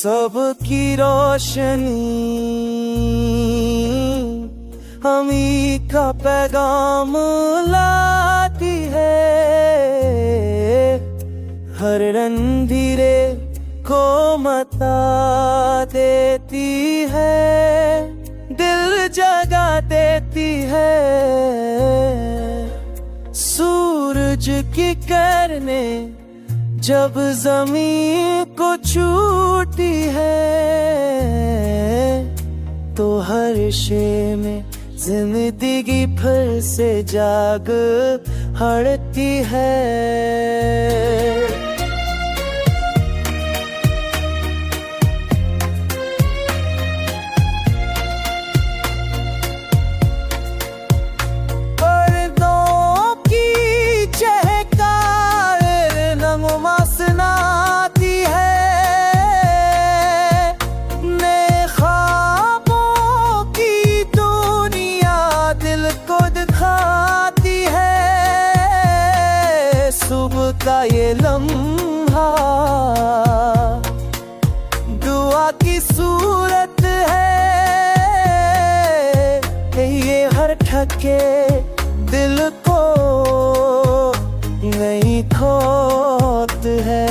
सबकी रोशनी हमी का पैगाम लाती है। हर रंधीरे को मता देती है, दिल जगा देती है। सूरज की किरणें जब जमीन को छूती है, तो हर शे में जिंदगी फिर से जाग हड़ती है। सुबह का ये लम्हा दुआ की सूरत है। ये हर ठके दिल को नई खोत है।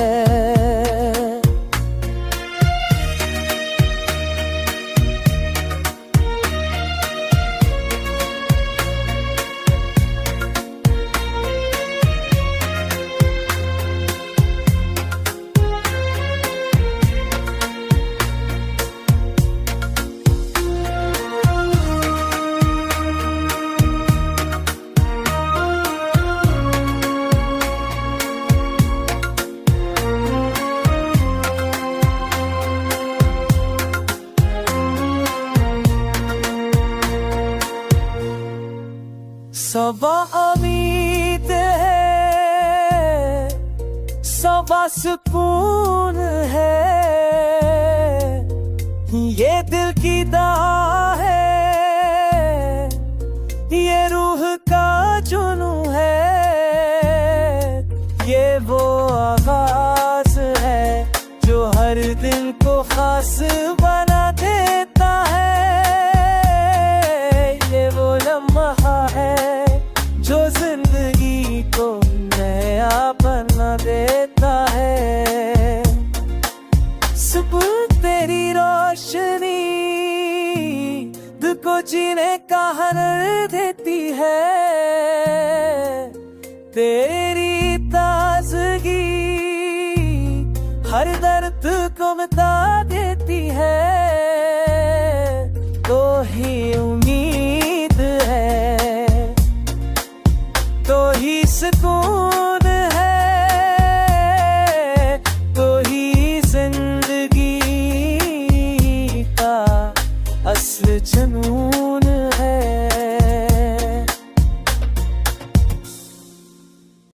सबा उम्मीद है, सबा सुकून है। ये दिल की दाह है, ये रूह का जुनू है। ये वो आगाज है जो हर दिन को खास बना देता है। ये वो लम्हा है जो जिंदगी को नया बना देता है। सुबह तेरी रोशनी दिल को जीने का हुनर देती है। तेरी ताजगी हर दर्द को मिटा